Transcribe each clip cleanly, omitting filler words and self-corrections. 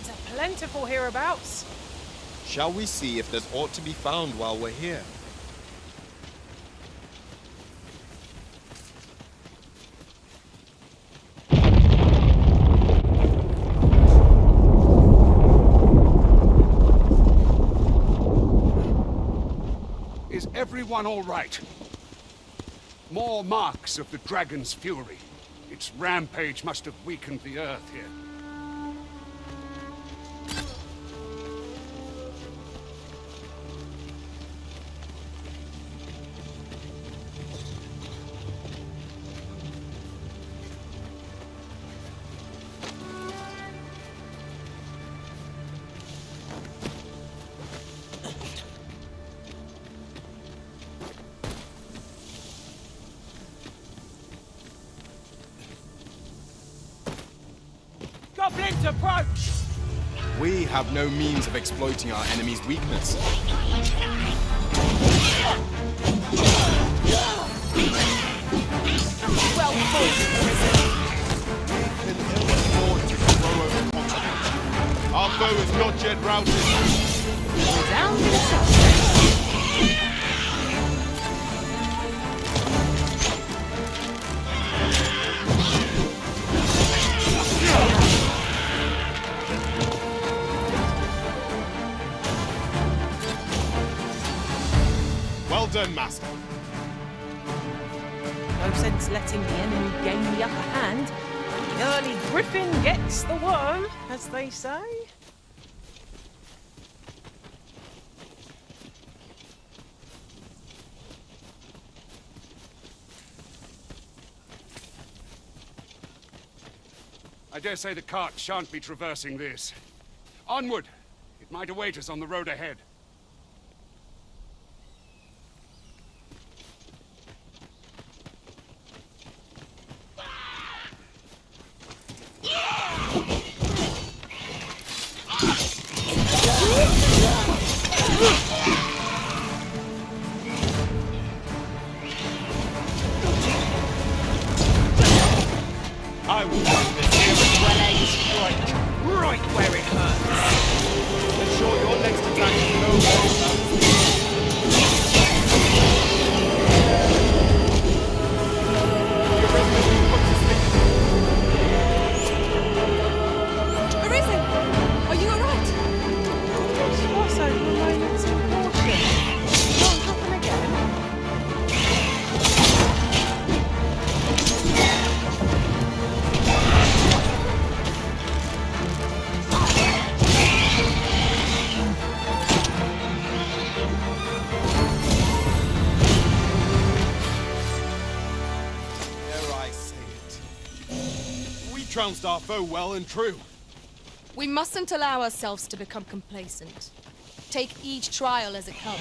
Pirates are plentiful hereabouts. Shall we see if there's aught to be found while we're here? Is everyone all right? More marks of the dragon's fury. Its rampage must have weakened the earth here. Goblins approach! We have no means of exploiting our enemy's weakness. Well fought, We can ill afford to grow overconfident. Our foe is not yet routed. down to the suspect. Well done, Master. No sense letting the enemy gain the upper hand. The early griffin gets the worm, as they say. I dare say the cart shan't be traversing this. Onward! It might await us on the road ahead. I will do this here as well as strike. Right where it hurts. Ensure your next attack is no longer. Your resident has been put to sleep. Arisen! Are you alright? Swasso remains to caution. Won't happen again. Dare I say it? We trounced our foe well and true. We mustn't allow ourselves to become complacent. Take each trial as it comes.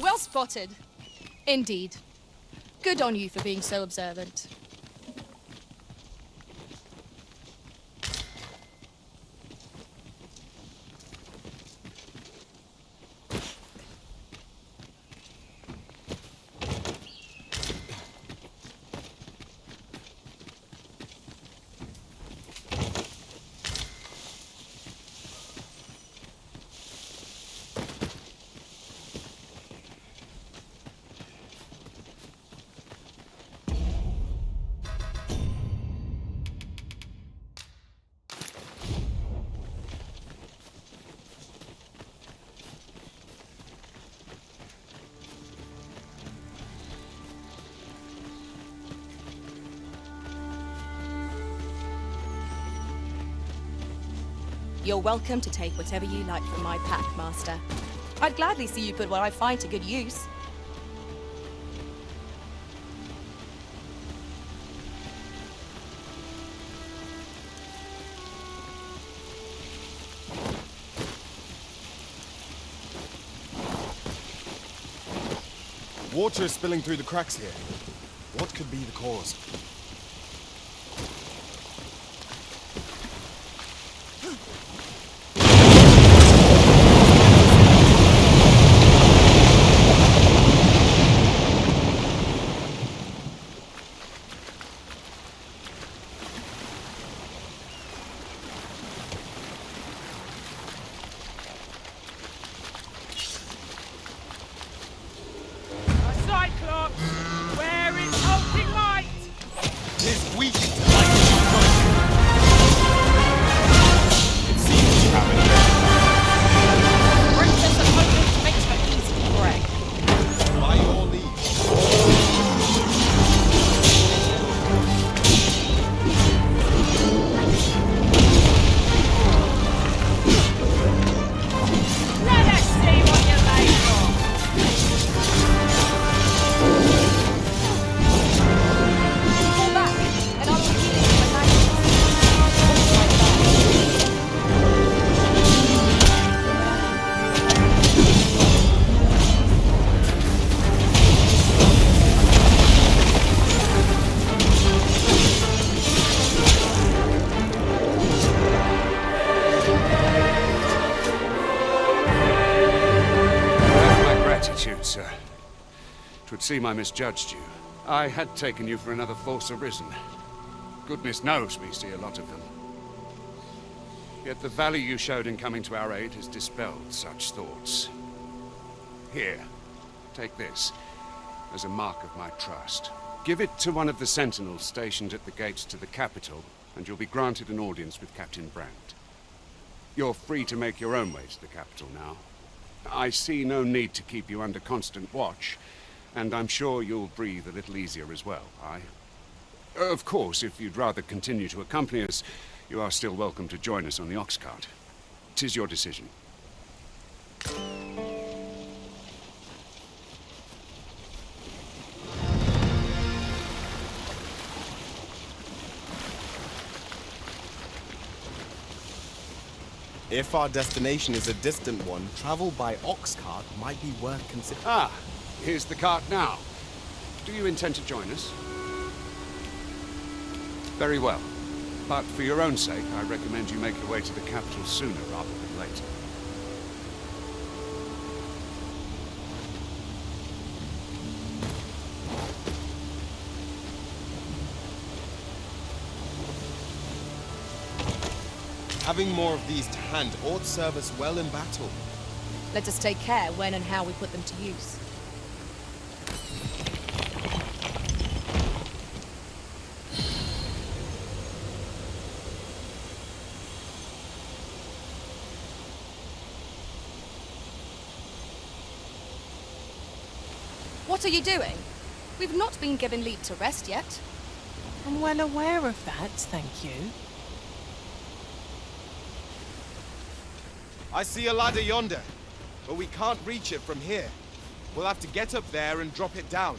Well spotted. Indeed. Good on you for being so observant. You're welcome to take whatever you like from my pack, Master. I'd gladly see you put what I find to good use. Water is spilling through the cracks here. What could be the cause? Cyclops, where is hulking might? Tis weak to light its approach. It seems to have an Princess opponent makes for easy prey. by your leave. Let us see what you're made of. Fall back, and I will heal you with my Have my gratitude, sir. 'Twould seem I misjudged you. I had taken you for another Force Arisen. Goodness knows we see a lot of them. Yet the value you showed in coming to our aid has dispelled such thoughts. Here, take this as a mark of my trust. Give it to one of the sentinels stationed at the gates to the capital, and you'll be granted an audience with Captain Brandt. You're free to make your own way to the capital now. I see no need to keep you under constant watch, and I'm sure you'll breathe a little easier as well, aye? Of course, if you'd rather continue to accompany us, you are still welcome to join us on the ox cart. 'Tis your decision. If our destination is a distant one, travel by ox cart might be worth considering. Ah, here's the cart now. Do you intend to join us? Very well. But for your own sake, I recommend you make your way to the capital sooner rather than later. Having more of these to hand ought serve us well in battle. Let us take care when and how we put them to use. What are you doing? We've not been given leave to rest yet. I'm well aware of that, thank you. I see a ladder yonder, but we can't reach it from here. We'll have to get up there and drop it down.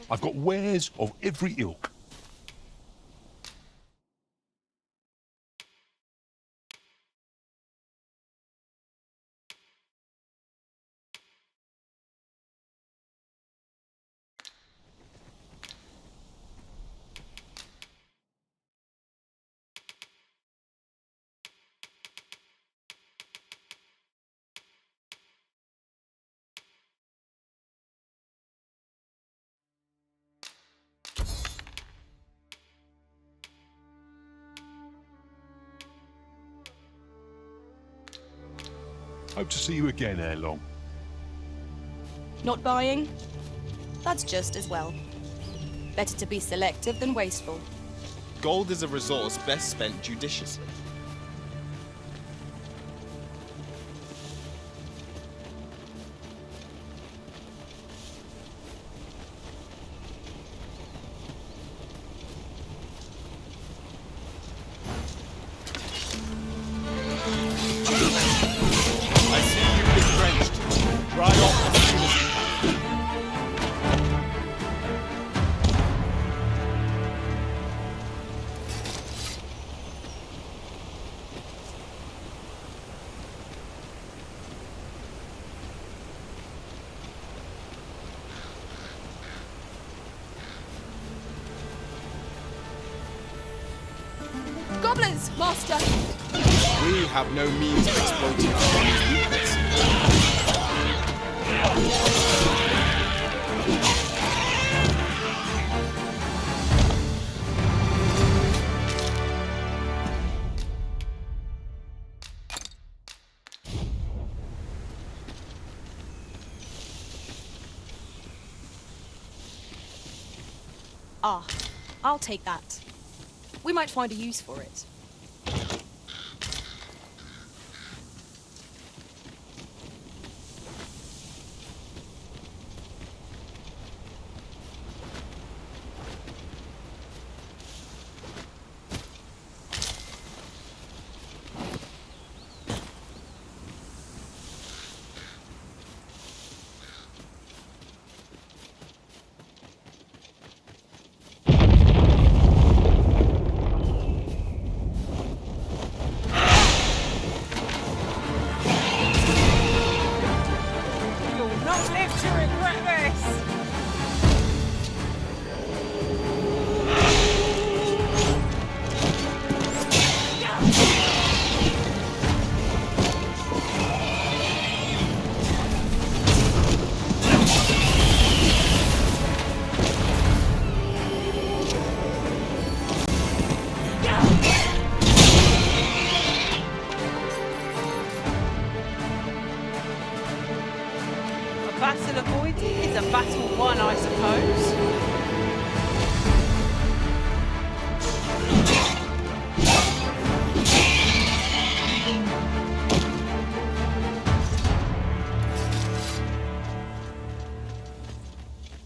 I've got wares of every ilk. Hope to see you again ere long. Not buying? That's just as well. Better to be selective than wasteful. Gold is a resource best spent judiciously. I see you've been drenched. Dry off as soon as you can. Goblins, master! We have no means of exploiting our enemy's weakness. Ah, I'll take that. We might find a use for it. You'll not live to regret this! A battle avoided is a battle won, I suppose.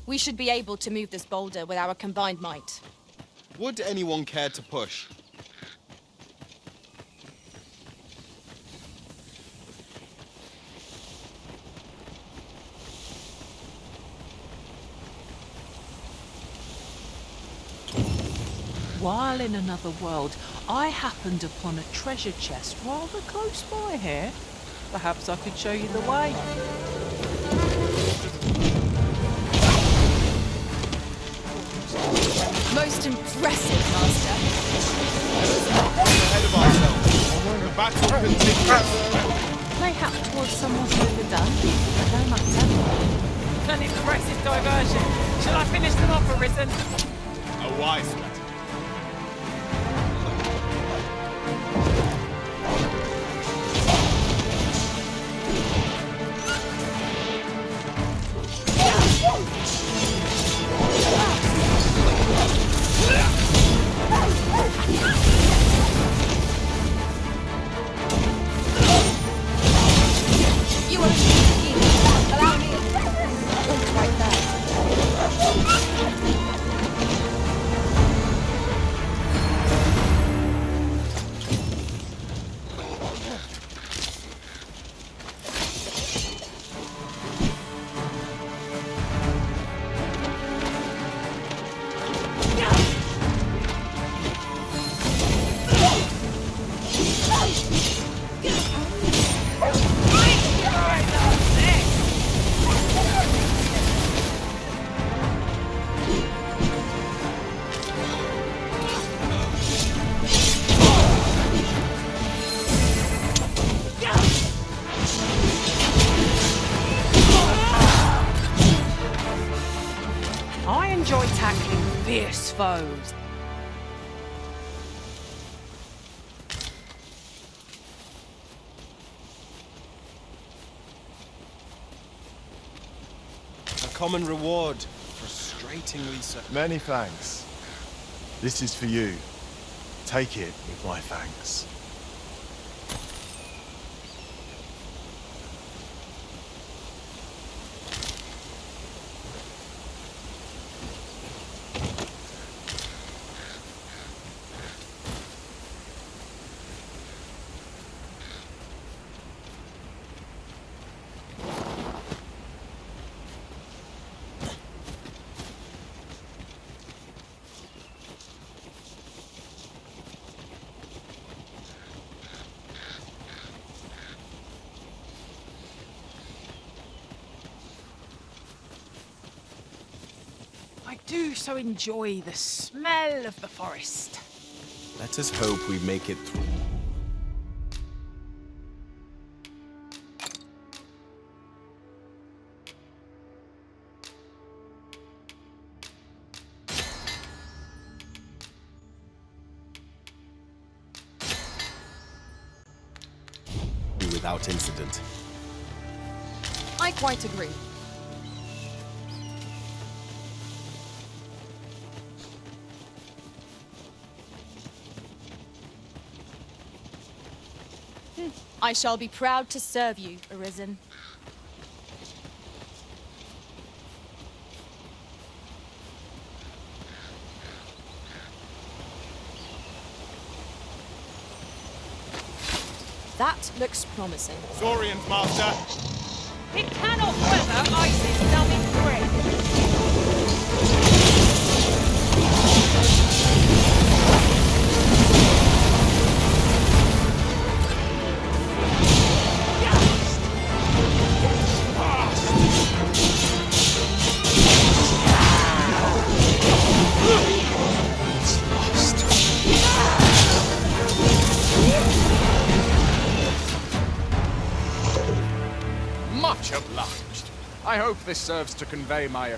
We should be able to move this boulder with our combined might. Would anyone care to push? While in another world, I happened upon a treasure chest rather close by here. Perhaps I could show you the way. Most impressive, master. Ahead of ourselves. The battle continues. Mayhap towards someone's overdone, but no matter. An impressive diversion. Shall I finish them off, Arisen? A wise man. You are speaking. Allow me. Right there. enjoy tackling fierce foes. A common reward. Frustratingly so. Many thanks. This is for you. Take it with my thanks. I do so enjoy the smell of the forest. Let us hope we make it through. Without incident. I quite agree. I shall be proud to serve you, Arisen. That looks promising. Saurians, Master. It cannot weather ice's numbing grip. Much obliged. I hope this serves to convey my...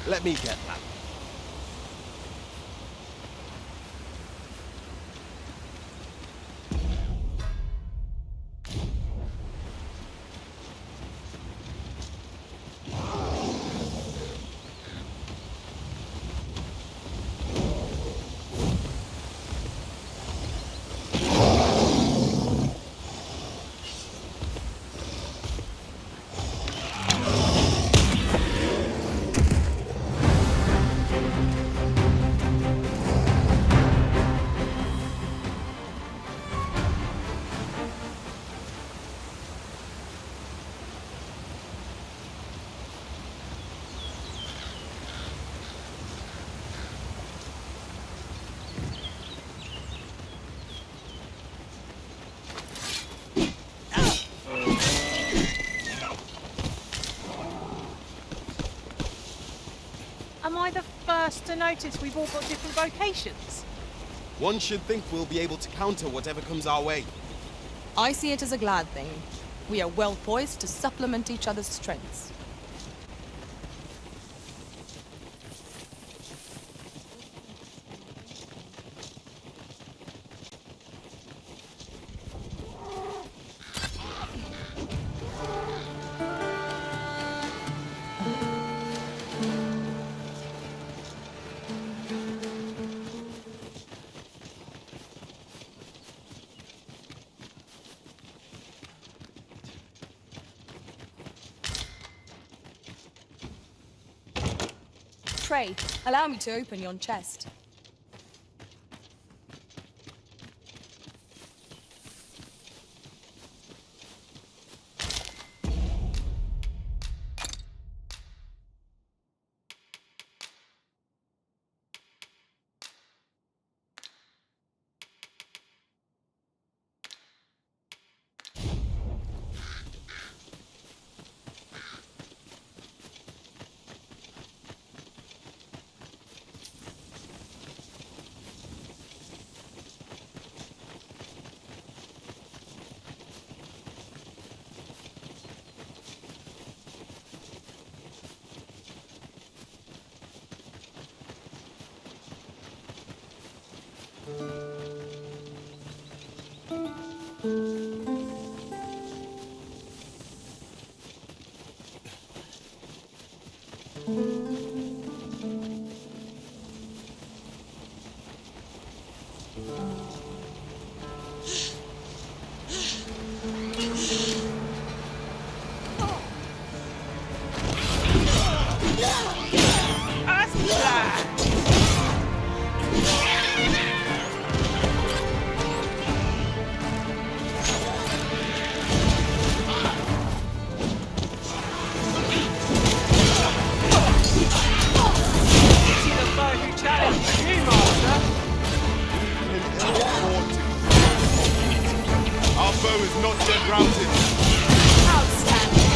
Let me get that. Am I the first to notice we've all got different vocations? One should think we'll be able to counter whatever comes our way. I see it as a glad thing. We are well poised to supplement each other's strengths. Pray, allow me to open yon chest. Our foe is not yet routed. Outstanding.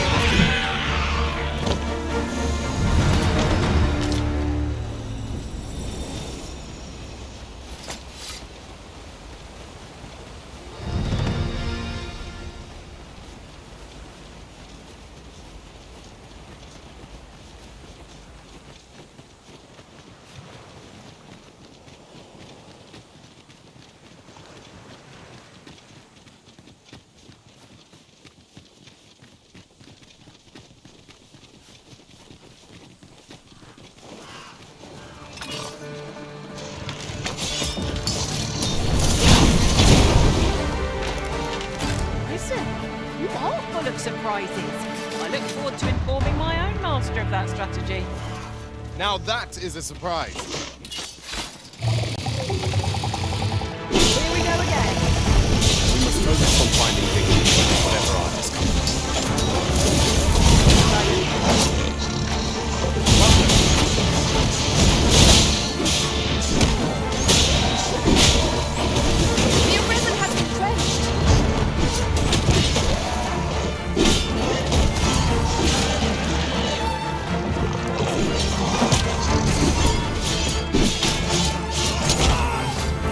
Listen, you are full of surprises. I look forward to informing my own master of that strategy. Now that is a surprise. Here we go again. We must focus on finding victory, whatever our discomfort. The arisen has been quenched.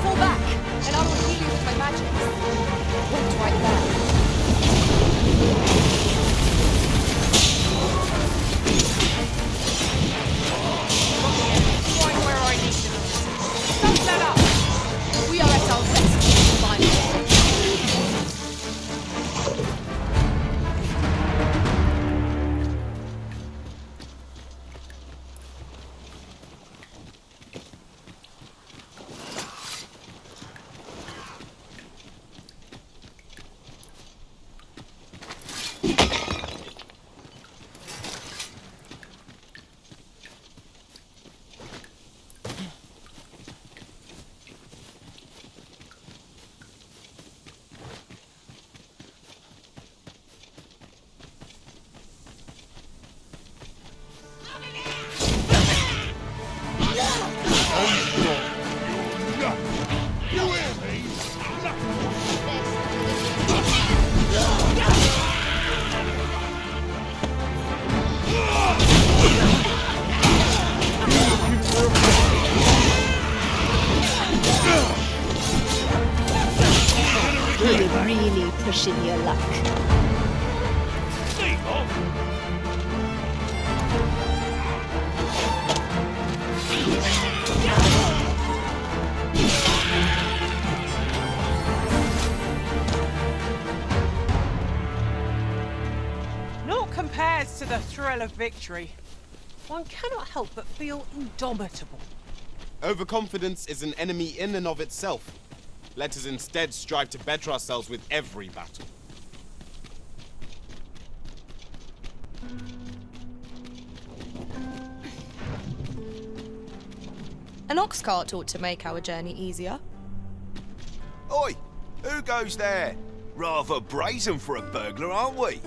Fall back, and I will heal you with my magic. Wait right there. Right where I need them. Stop that up! We are at our best, finally. You're really pushing your luck. Naught compares to the thrill of victory. One cannot help but feel indomitable. Overconfidence is an enemy in and of itself. Let us instead strive to better ourselves with every battle. An ox cart ought to make our journey easier. Oi! Who goes there? Rather brazen for a burglar, aren't we?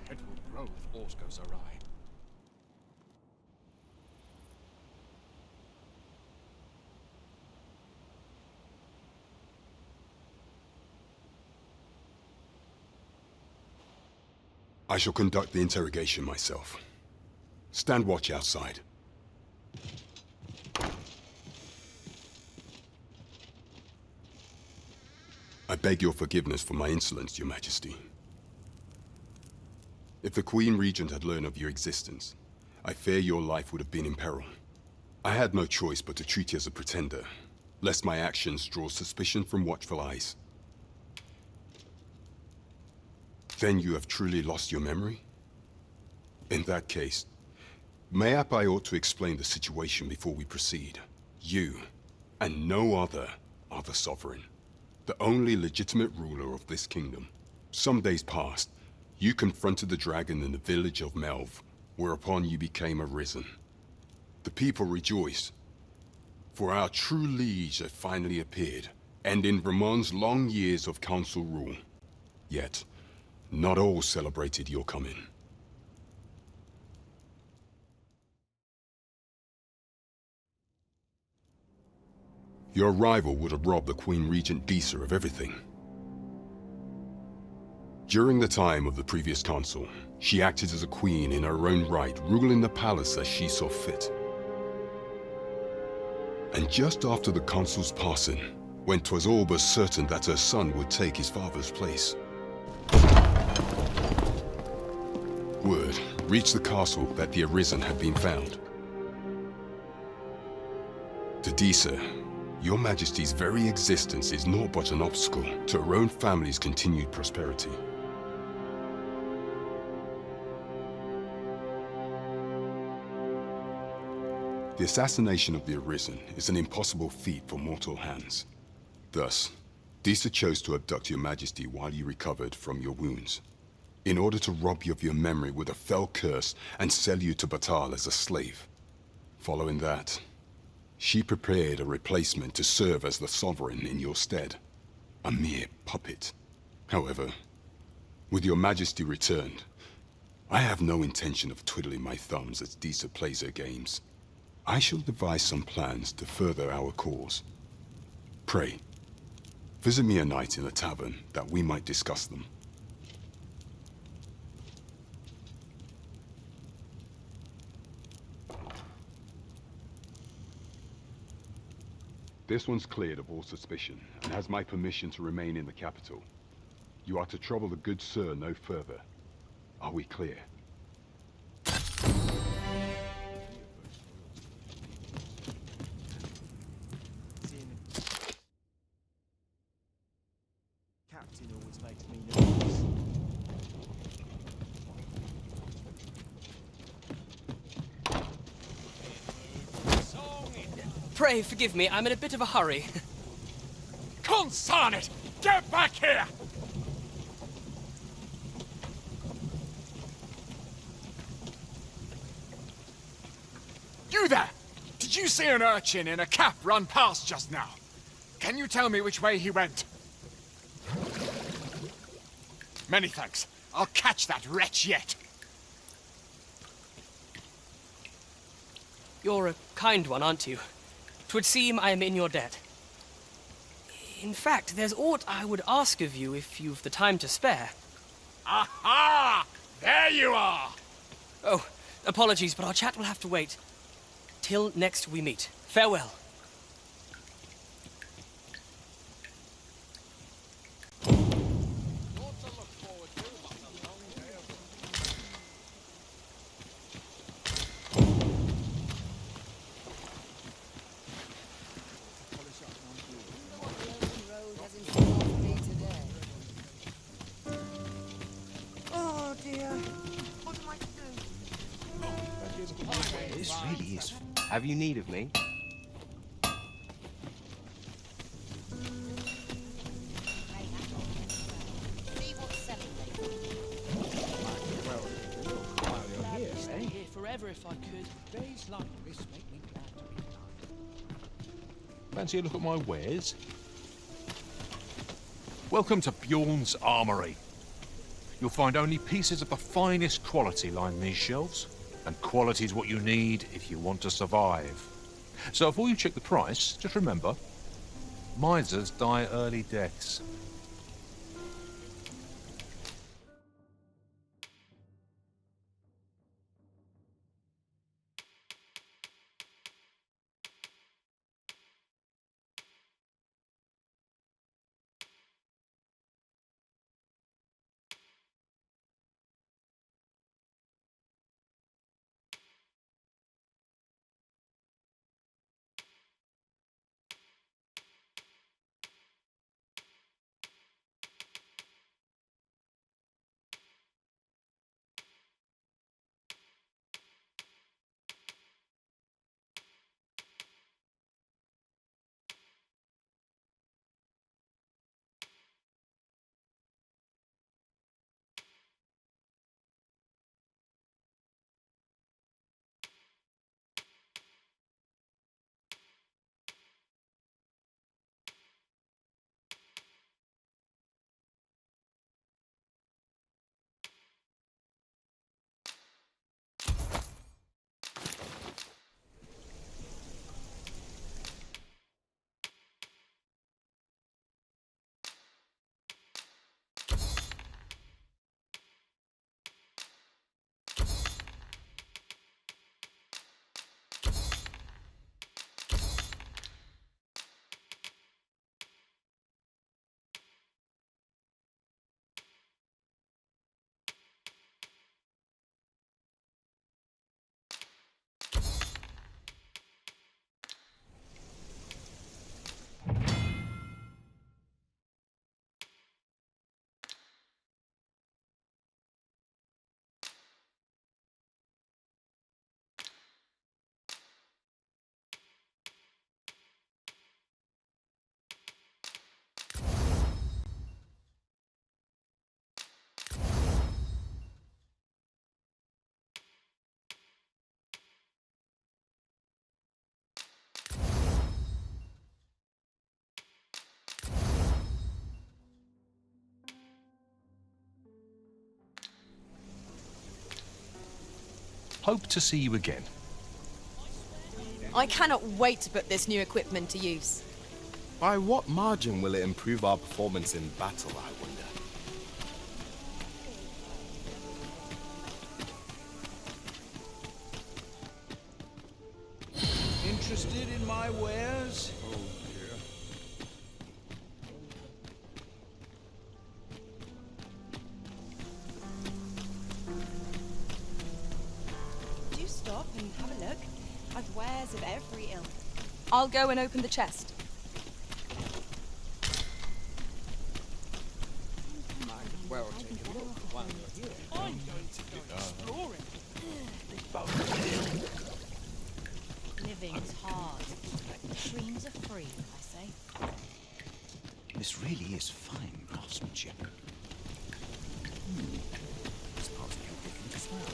Head will grow if horse goes awry. I shall conduct the interrogation myself. Stand watch outside. I beg your forgiveness for my insolence, Your Majesty. If the Queen Regent had learned of your existence, I fear your life would have been in peril. I had no choice but to treat you as a pretender, lest my actions draw suspicion from watchful eyes. Then you have truly lost your memory? In that case, mayhap I ought to explain the situation before we proceed. You, and no other, are the sovereign, the only legitimate ruler of this kingdom. Some days past, you confronted the dragon in the village of Melv, whereupon you became arisen. The people rejoiced, for our true liege had finally appeared, ending Ramon's long years of council rule. Yet, not all celebrated your coming. Your arrival would have robbed the Queen Regent Disa of everything. During the time of the previous council, she acted as a queen in her own right, ruling the palace as she saw fit. And just after the council's passing, when 'twas all but certain that her son would take his father's place, word reached the castle that the Arisen had been found. To Disa, your Majesty's very existence is naught but an obstacle to her own family's continued prosperity. The assassination of the Arisen is an impossible feat for mortal hands. Thus, Disa chose to abduct your Majesty while you recovered from your wounds, in order to rob you of your memory with a fell curse and sell you to Batal as a slave. Following that, she prepared a replacement to serve as the sovereign in your stead, a mere puppet. However, with your Majesty returned, I have no intention of twiddling my thumbs as Disa plays her games. I shall devise some plans to further our cause. Pray, visit me a night in a tavern that we might discuss them. This one's cleared of all suspicion and has my permission to remain in the capital. You are to trouble the good sir no further. Are we clear? Captain always makes me nervous. Pray forgive me, I'm in a bit of a hurry. Consign it! Get back here! You there! Did you see an urchin in a cap run past just now? Can you tell me which way he went? Many thanks. I'll catch that wretch yet. You're a kind one, aren't you? 'Twould seem I am in your debt. In fact, there's aught I would ask of you if you've the time to spare. Aha! There you are! Oh, apologies, but our chat will have to wait. Till next we meet. Farewell. Oh dear. What am I to do? This really is. Have you need of me? Stay here forever if I could. Days like this make me glad to be alive. Fancy a look at my wares? Welcome to Bjorn's Armory. You'll find only pieces of the finest quality line these shelves, and quality's what you need if you want to survive. So before you check the price, just remember, misers die early deaths. Hope to see you again. I cannot wait to put this new equipment to use. By what margin will it improve our performance in battle, I wonder? Interested in my wares? Oh dear. Do stop and have a look. I've wares of every ilk. I'll go and open the chest. Might as well take a look while you're here. I'm going to go exploring. Living's hard. Dreams are free, I say. This really is fine craftsmanship.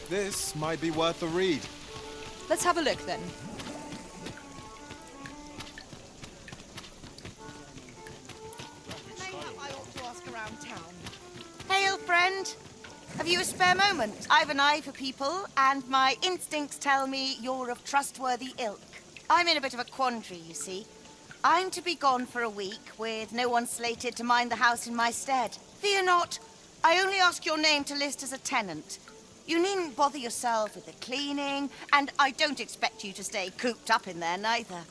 This might be worth a read. Let's have a look then. Mayhap I ought to ask around town. Hail, friend. Have you a spare moment? I've an eye for people, and my instincts tell me you're of trustworthy ilk. I'm in a bit of a quandary, you see. I'm to be gone for a week, with no one slated to mind the house in my stead. Fear not. I only ask your name to list as a tenant. You needn't bother yourself with the cleaning, and I don't expect you to stay cooped up in there, neither.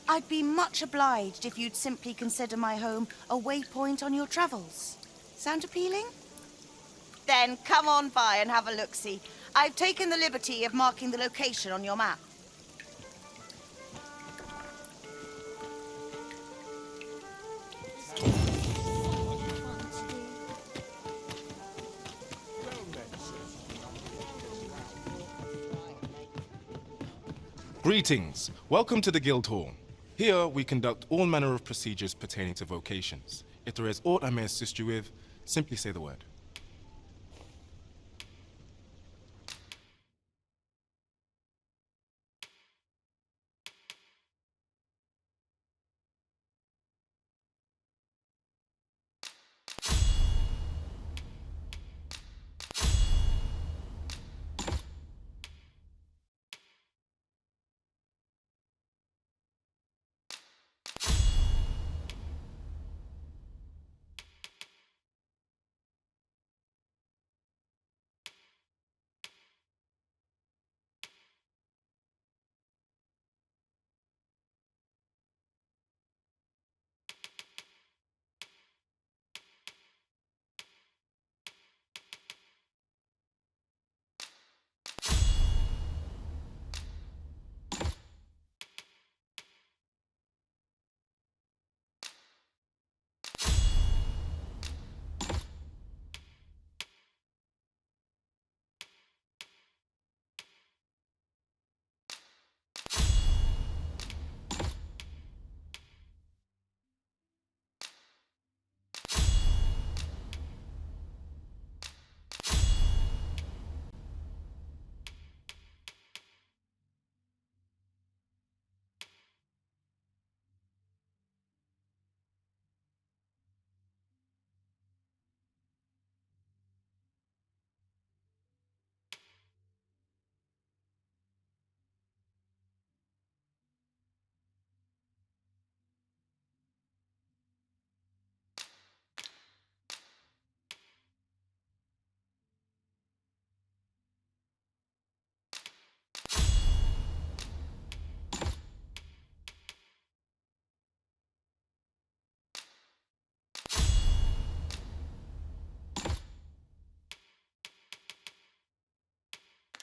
I'd be much obliged if you'd simply consider my home a waypoint on your travels. Sound appealing? Then come on by and have a look-see. I've taken the liberty of marking the location on your map. Greetings. Welcome to the Guild Hall. Here we conduct all manner of procedures pertaining to vocations. If there is aught I may assist you with, simply say the word.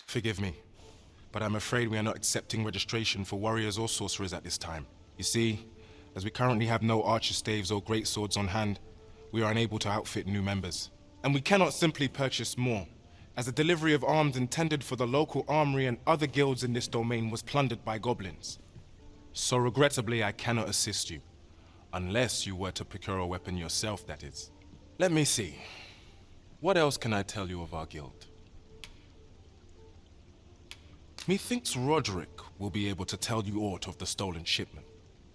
Forgive me, but I'm afraid we are not accepting registration for warriors or sorcerers at this time. You see, as we currently have no archer staves or great swords on hand, we are unable to outfit new members. And we cannot simply purchase more, as the delivery of arms intended for the local armory and other guilds in this domain was plundered by goblins. So regrettably, I cannot assist you, unless you were to procure a weapon yourself, that is. Let me see. What else can I tell you of our guild? Methinks Roderick will be able to tell you aught of the stolen shipment.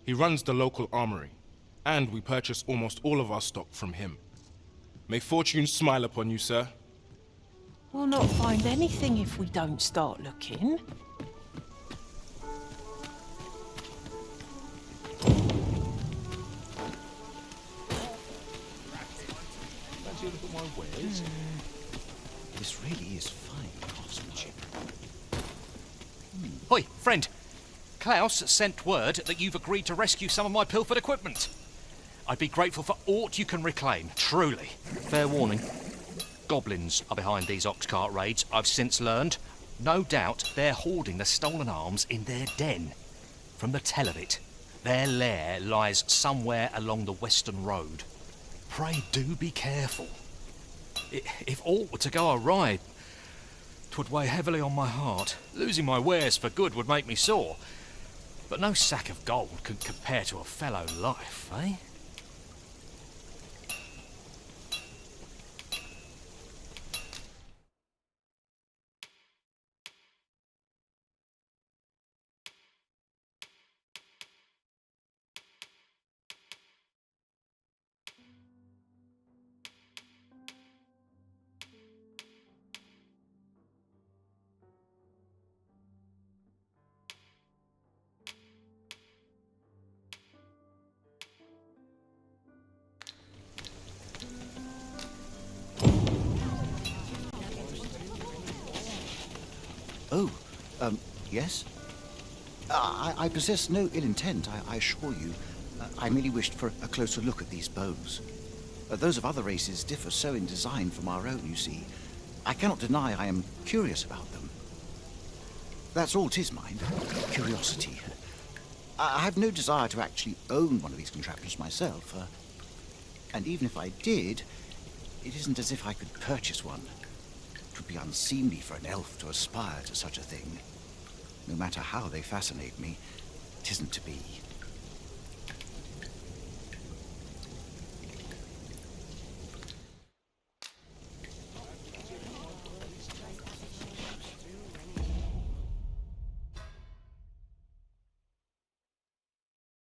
He runs the local armory, and we purchase almost all of our stock from him. May fortune smile upon you, sir. We'll not find anything if we don't start looking. Fancy a look at my wares? This really is fine craftsmanship. Hoi, friend. Klaus sent word that you've agreed to rescue some of my pilfered equipment. I'd be grateful for aught you can reclaim, truly. Fair warning. Goblins are behind these ox cart raids, I've since learned. No doubt they're hoarding the stolen arms in their den. From the tell of it, their lair lies somewhere along the western road. Pray do be careful. If aught were to go awry, 'twould weigh heavily on my heart. Losing my wares for good would make me sore. But no sack of gold can compare to a fellow life, eh? Oh, yes? I possess no ill intent, I assure you. I merely wished for a closer look at these bows. Those of other races differ so in design from our own, you see. I cannot deny I am curious about them. That's all 'tis, mind. Curiosity. I have no desire to actually own one of these contraptions myself. And even if I did, it isn't as if I could purchase one. It would be unseemly for an elf to aspire to such a thing. No matter how they fascinate me, it isn't to be.